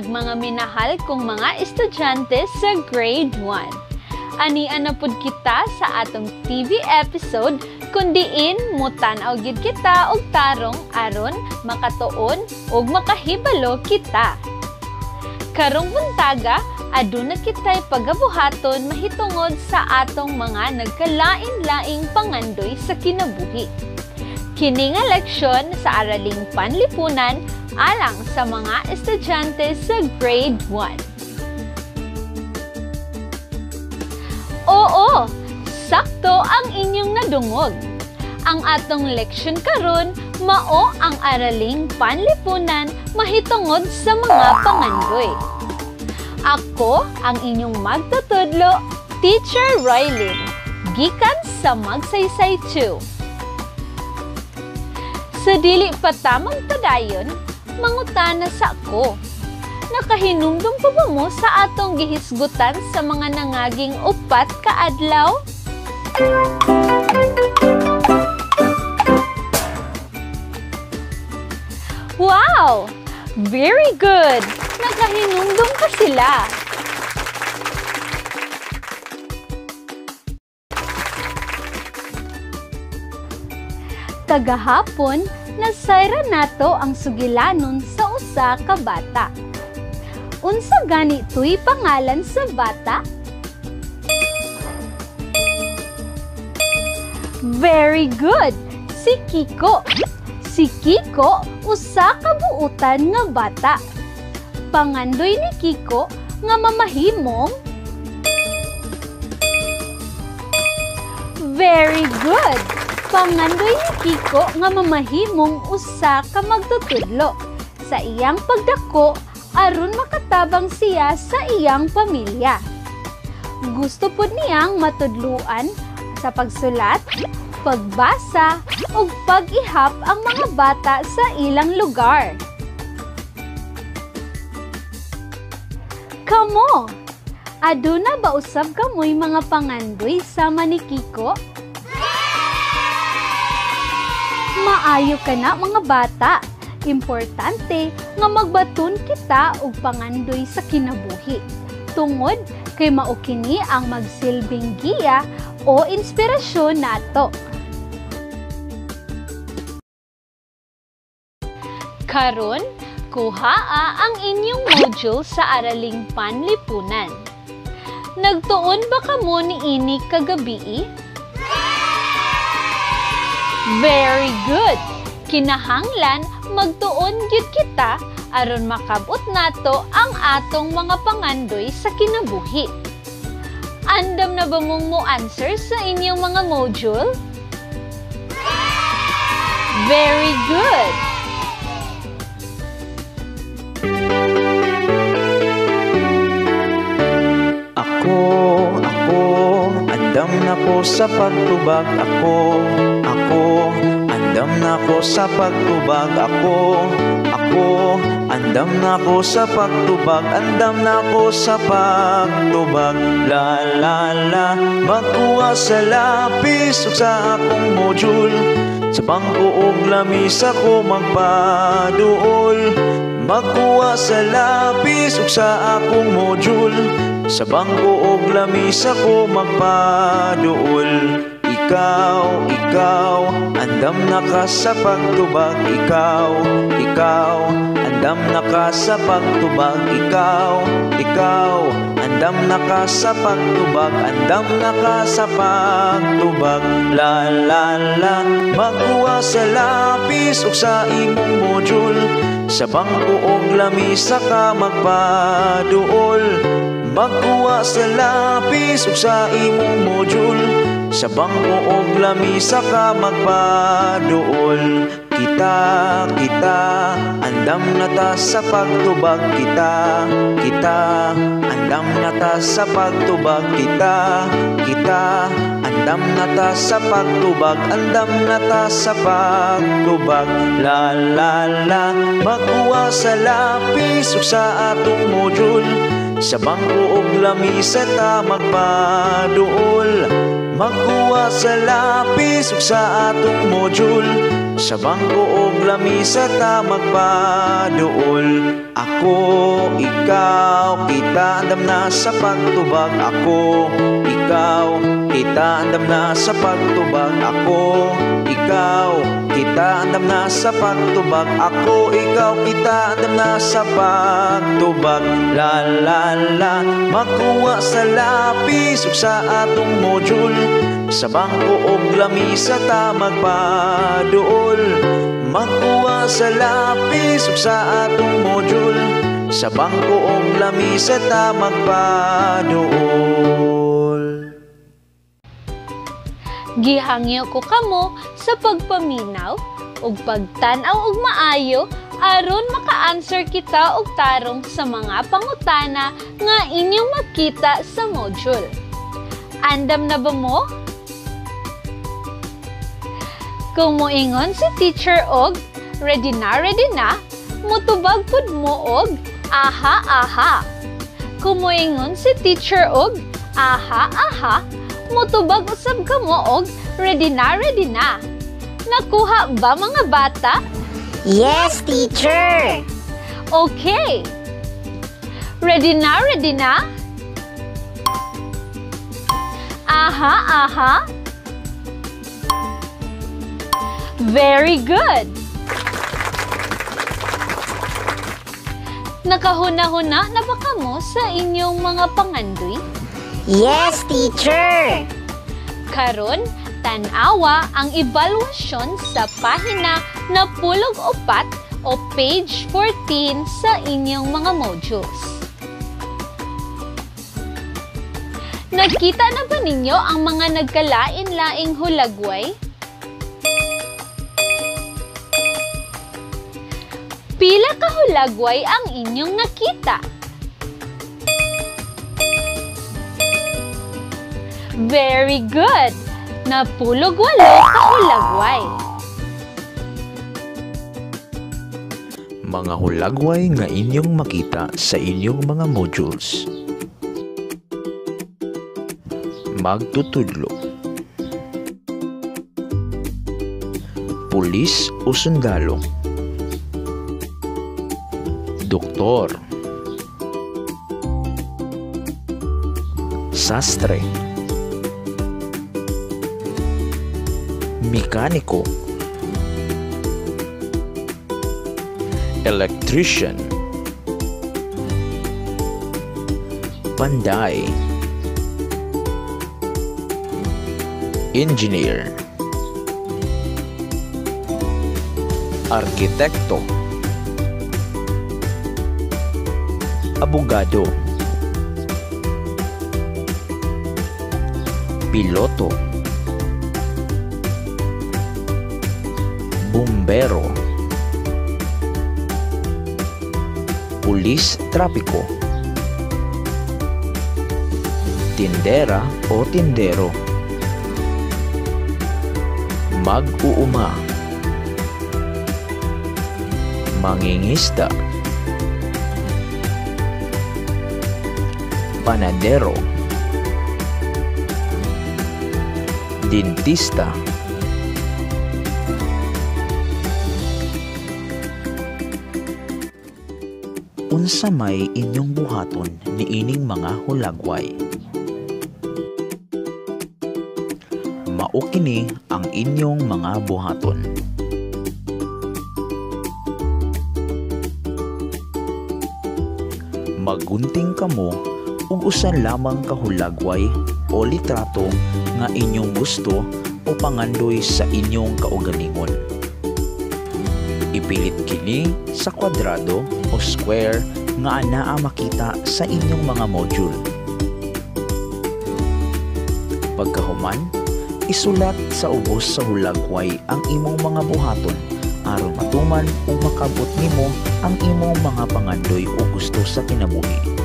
kag mga minahal kong mga estudyante sa grade 1. Anian na pud kita sa atong TV episode kundiin mutanaw gid kita og tarong aron makatuon og makahibalo kita. Karong buntaga, aduna kitay pagabuhaton mahitungod sa atong mga nagkalain-laing pangandoy sa kinabuhi. Kini nga leksyon sa Araling Panlipunan alang sa mga estudyante sa grade 1. Oo, sakto ang inyong nadungog. Ang atong leksyon karon mao ang Araling Panlipunan mahitungod sa mga pangandoy. Ako ang inyong magtutudlo, Teacher Rylin, gikan sa Magsaysay 2. Sa dili pa tamang padayon, mangutana sa ako. Nakahinumdum pa ba mo sa atong gihisgutan sa mga nangaging 4 ka adlaw? Wow! Very good! Nakahinumdum pa sila. Kagahapon, nasayra nato ang sugilanon sa usa ka bata. Unsa gani tuy pangalan sa bata? Very good! Si Kiko. Si Kiko, usa ka buutan nga bata. Pangandoy ni Kiko nga mamahimong. Very good! Pangandoy ni Kiko nga mamahimong usa ka magtutudlo sa iyang pagdako aron makatabang siya sa iyang pamilya. Gusto pud niyang matudluan sa pagsulat, pagbasa, ug pag-ihap ang mga bata sa ilang lugar. Kamo, aduna ba usab kamoy mga pangandoy sama ni Kiko? Maayo ka na mga bata. Importante nga magbaton kita og pangandoy sa kinabuhi. Tungod kay mao kini ang magsilbing giya o inspirasyon nato. Karon, kuhaa ang inyong module sa Araling Panlipunan. Nagtuon ba kamo niini kagabi? Very good! Kinahanglan magtuon gyud kita aron makabot nato ang atong mga pangandoy sa kinabuhi. Andam na ba mong mo answer sa inyong mga module? Very good! Andam na ko sa pagtubag andam na ko sa pagtubag andam na ko sa pagtubag, andam na ko sa pagtubag. La la la, magkuha sa lapis ug sa akong module, sa bangko ug lamisa ko magpaduol. Magkuha sa lapis ug sa akong module, sa bangko ug lamisa ko magpaduol. Ikaw, andam na ka sa pagtubag. Ikaw, andam na ka sa pagtubag. Ikaw, andam na ka sa pagtubag. Andam na ka sa pagtubag. La la la, magkuha sa lapis ug sa imong module, sa bangko ug lamisa ka magpaduol. Magkuha sa lapis ug sa imong module, sa bangko ug lamisa ka magpaduol. Kita, andam na ta sa pagtubag. Kita, andam na ta sa pagtubag. Kita, andam na ta sa pagtubag. Andam na ta sa pagtubag. La la la, magkuha sa lapis ug sa atong module, sa bangko ug lamisa ta magpaduol. Magkuha sa lapis ug sa atong module, Sa bangko og lamisa ta magpaduol. Ako, ikaw, kita andam na sa pagtubag. Ako, ikaw, kita andam na sa pagtubag. Ako, ikaw, kita andam na sa pagtubag. Ako, ikaw, kita andam na sa pagtubag. La la la, makuha sa lapis ug sa atong module. Sa bangko og lamisa ta magpaduol. Makuha sa lapis ug sa atong module. Sa bangko og lamisa ta magpaduol. Gihangyo ko kamo sa pagpaminaw ug pagtan-aw og maayo aron maka-answer kita og tarong sa mga pangutana nga inyong makita sa module. Andam na ba mo? Kung moingon si teacher og ready na, mutubag pud mo og aha, aha. Kung moingon si teacher og aha, aha, mutubag usab ka mo og ready na. Nakuha ba mga bata? Yes, teacher! Okay. Ready na? Aha, aha. Very good! Nakahuna-huna na ba kamo sa inyong mga pangandoy? Yes, teacher! Karon, tan-awa ang evaluasyon sa pahina na 14 o page 14 sa inyong mga modules. Nagkita na ba ninyo ang mga nagkalain-laing hulagway? Pila ka hulagway ang inyong nakita? Very good! Napulog 8 ka hulagway. Mga hulagway nga inyong makita sa inyong mga modules. Magtutudlo. Pulis o sundalo. Doktor. Sastre. Mekaniko. Electrician. Panday. Engineer. Arkitekto. Abogado. Piloto. Bumbero. Pulis trapiko. Tindera o tindero. Mag-uuma. Mangingisda. Panadero. Dentista. Unsa may inyong buhaton niining mga hulagway? Mao kini ang inyong mga buhaton. Magunting kamo ug usan lamang kahulagway o litrato nga inyong gusto o pangandoy sa inyong kaugalingon. Ipilit kini sa kwadrado o square nga anaa makita sa inyong mga module. Pagkahuman, isulat sa ubos sa hulagway ang imong mga buhaton aron matuman o makabot nimo ang imong mga pangandoy o gusto sa kinabuhi.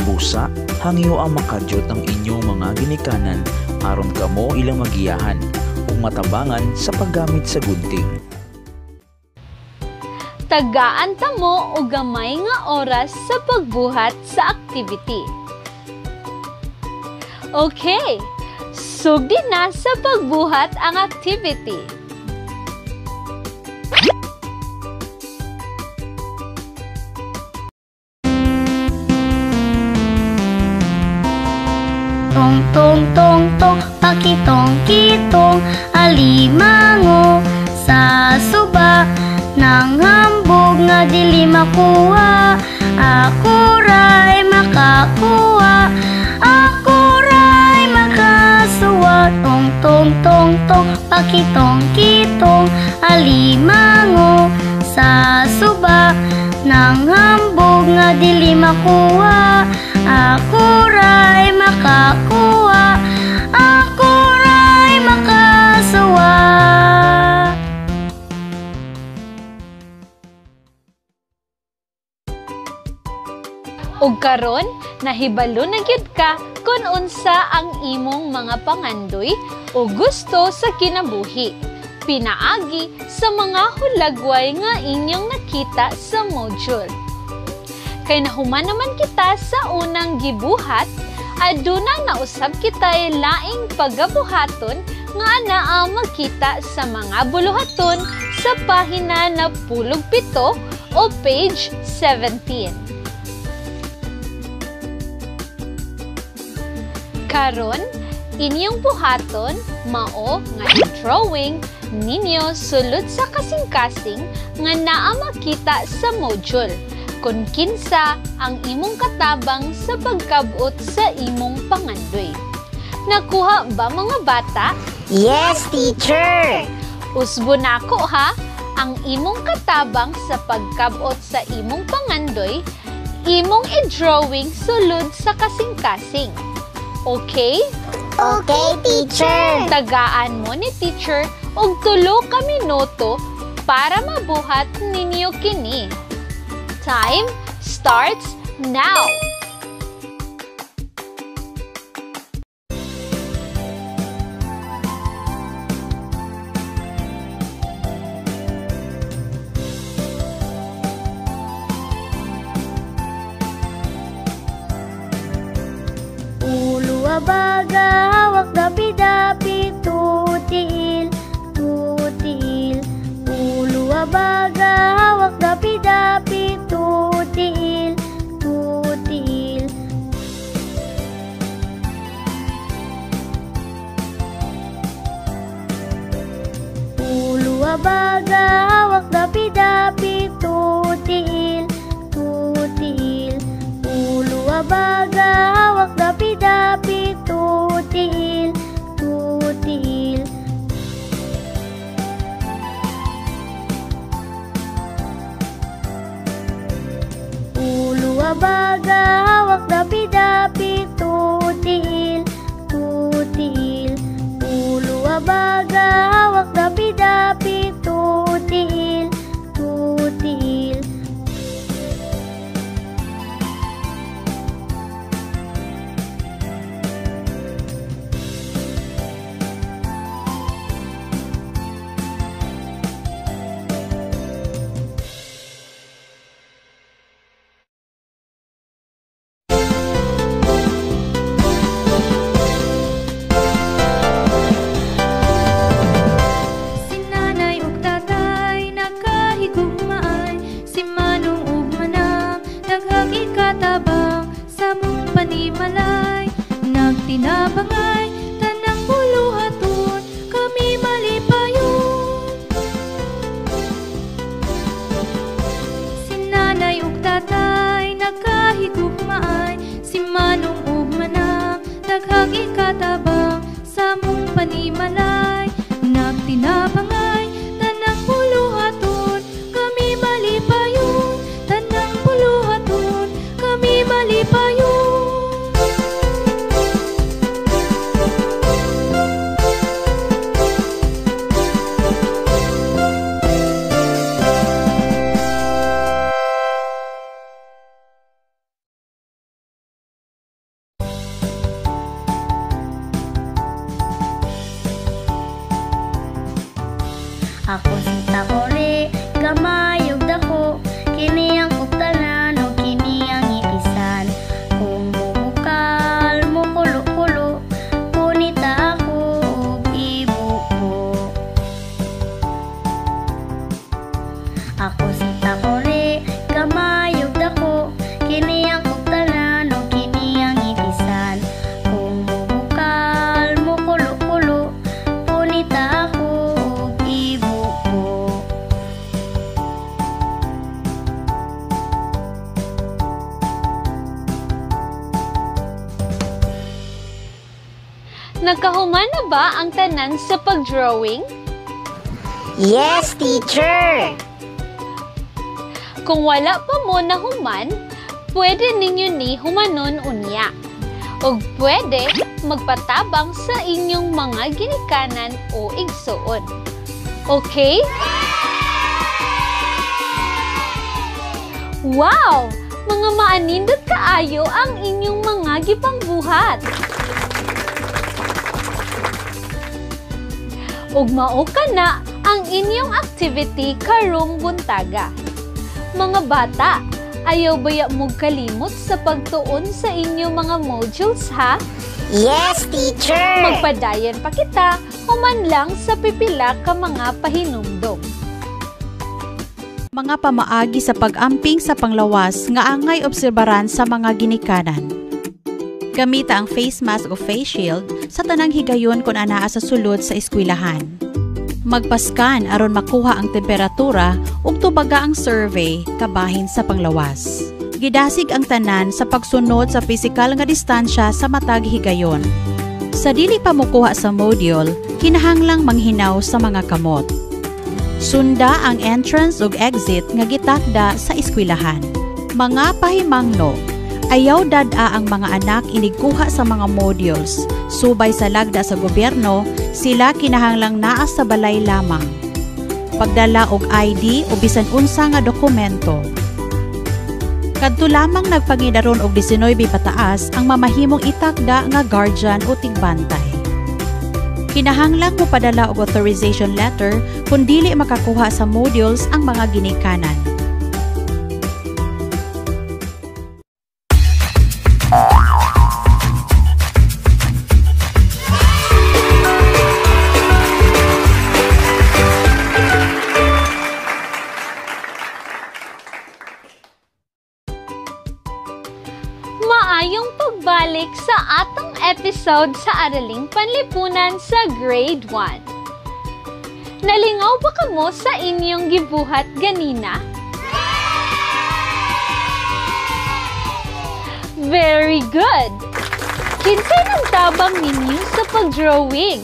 Busa, hangyo ang makadyot ang inyong mga ginikanan aron kamo ilang magiyahan o matabangan sa paggamit sa gunting. Tagaan ta mo og gamay nga oras sa pagbuhat sa activity. Okay, sugdi na sa pagbuhat ang activity. tong tong tong tong, pakitong kitong alimango sa suba ng hambog nga dili makuha. Ako ray makakuha, ako ray makasuwa. Tong tong tong tong, pakitong kitong alimango sa suba ng hambog nga dili makuha. Ako ray makakuha, ako ray makasuwa. Ug karon nahibalo na gyud ka kun unsa ang imong mga pangandoy o gusto sa kinabuhi. Pinaagi sa mga hulagway nga inyong nakita sa module. Kay nahuman naman kita sa unang gibuhat, adunang nausab kita laing pagabuhaton nga anaa makita sa mga buluhaton sa pahina na 17 o page 17. Karon, inyong buhaton mao nga drawing ninyo sulod sa kasing-kasing nga naa makita sa module. Kung kinsa ang imong katabang sa pagkabot sa imong pangandoy. Nakuha ba mga bata? Yes, teacher! Usbo nako ha, ang imong katabang sa pagkabot sa imong pangandoy, imong i-drawing sulod sa kasing-kasing. Okay? Okay, teacher! Tagaan mo ni teacher og tulo ka minuto para mabuhat ninyo kini. Time starts now! Ulo abaga, hawak dapi-dapi, tutil, tutil. Ulo abaga, hawak dapi-dapi, tutil, tutil. Ulo abaga, hawak dapi-dapi, tutil, tutil. Ulo abaga, hawak dapi-dapi, tutil, tutil. Ulo abaga, hawak dapi-dapi, tutil, tutil. Ulo abaga, hawak dapi-dapi, tutil, tutil. Tinabangay, tanang buluhaton, kami malipayon. Si nanay ug tatay, nagkahigugmaay, si manong ug manang, daghag ikatabang, sa mong panimalay. Nagtinabangay, tanang buluhaton, kami malipayon. Tanang buluhaton, kami malipayon. Ako si Takore, gamayog dako, kini ang kuktanan o kini ang ipisan. Kung bubukal mo kulo-kulo, punita ako ug ibuko. Ako si Takore, gamayog dako, kini ang kuktanan o kini ang ipisan. Kung bubukal Nakahuman na ba ang tanan sa pag-drawing? Yes, teacher. Kung wala pa mo nahuman, pwede ninyo ni humanon unya. O pwede magpatabang sa inyong mga ginikanan o igsuon. Okay? Wow! Mga maanindot kaayo ang inyong mga gipangbuhat. Ug mao kana ang inyong activity karong buntaga. Mga bata, ayaw baya mo kalimot sa pagtuon sa inyong mga modules ha? Yes, teacher. Magpadayon pa kita human lang sa pipila ka mga pahinumdom. Mga pamaagi sa pag-amping sa panglawas nga angay obserbaran sa mga ginikanan. Gamita ang face mask o face shield sa tanang higayon kung anaa sa sulod sa eskwelahan. Magpaskan aron makuha ang temperatura ug tubaga ang survey kabahin sa panglawas. Gidasig ang tanan sa pagsunod sa pisikal nga distansya sa matag higayon. Sa dili pa mokuha sa module, kinahanglang manghinaw sa mga kamot. Sunda ang entrance ug exit nga gitakda sa eskwelahan. Mga pahimangno, ayaw dada ang mga anak inigkuha sa mga modules. Subay sa lagda sa gobyerno, sila kinahanglang naa sa balay lamang. Pagdala og ID o bisan unsa nga dokumento. Kadto lamang nagpangidaron og 19 pataas ang mamahimong itakda nga guardian o tigbantay. Kinahanglang mo padala og authorization letter kung dili makakuha sa modules ang mga ginikanan. Maayong pagbalik sa atong episode sa Araling Panlipunan sa Grade 1. Nalingaw ba kamo sa inyong gibuhat ganina? Very good! Kinsay nagtabang ninyo sa pag-drawing?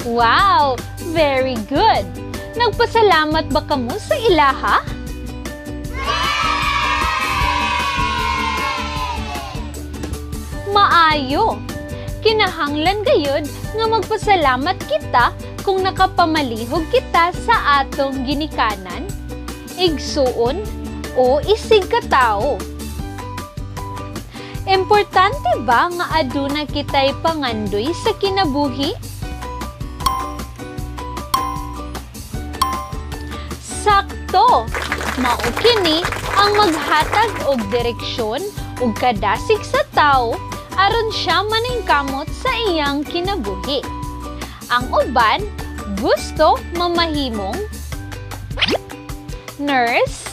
Wow! Very good! Nagpasalamat ba kamo sa ilaha? Maayo! Kinahanglan gayud nga magpasalamat kita kung nakapamalihog kita sa atong ginikanan, igsuon, o isig katao. Importante ba nga aduna kitay pangandoy sa kinabuhi? Sakto! Mao kini ang maghatag og direksyon ug kadasig sa tao aron siya maningkamot sa iyang kinabuhi. Ang uban gusto mamahimong nurse,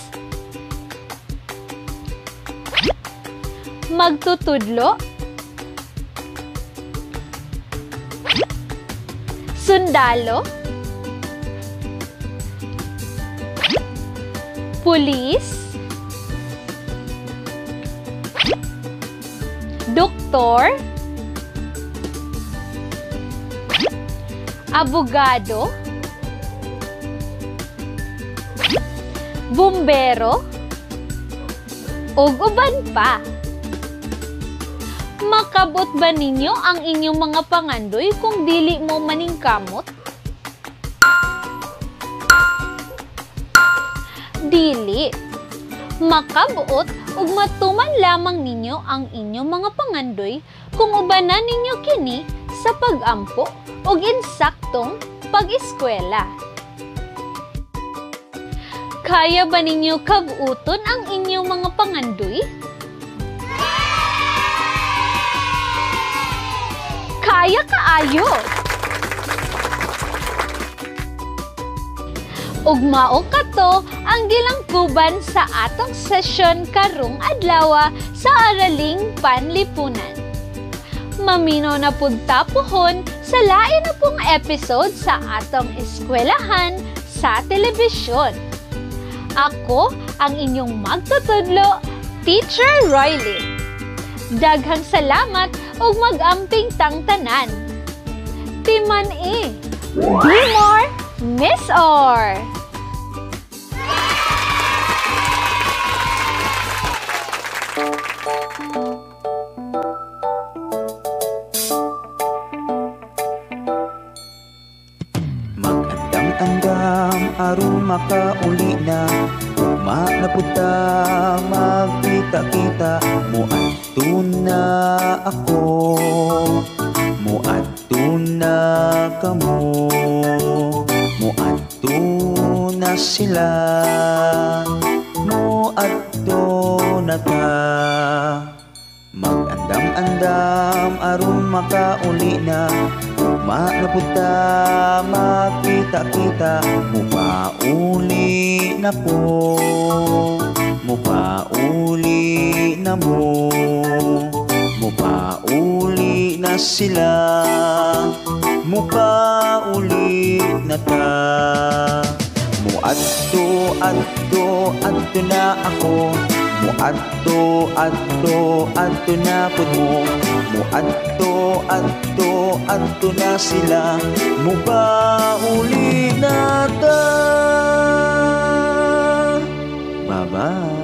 magtutudlo, sundalo, pulis, doktor, abogado, bumbero, ug uban pa. Makabot ba ninyo ang inyong mga pangandoy kung dili mo maningkamot? Dili. Makabuot ug matuman lamang ninyo ang inyong mga pangandoy kung ubanan ninyo kini sa pag-ampo ug insaktong pag-eskwela. Kaya ba ninyo kabuuton ang inyong mga pangandoy? Kaya kaayo! Ug mao kato ang gilangkuban sa atong sesyon karong adlaw sa Araling Panlipunan. Maminaw na pud tapuhon sa lain na pong episode sa atong eskwelahan sa telebisyon. Ako ang inyong magtutudlo, Teacher Royly. Daghang salamat ug mag-amping tang tanan. Timan E. Be more, Miss Or. Mag-andam-andam aron makauli na, ugma na puta magkita-kita. Muadto na ako, muadto na kamo, muadto na sila, muadto na ta. Mag-andam-andam aron makauli na, ugma na puta makita-kita. Mupauli na ko, mupauli na mo, mupauli na sila, mupauli na ta. Muadto, adto, adto na ako, muadto, adto, adto na pud mo, muadto, adto, adto na sila, mupauli na ta. Bye-bye.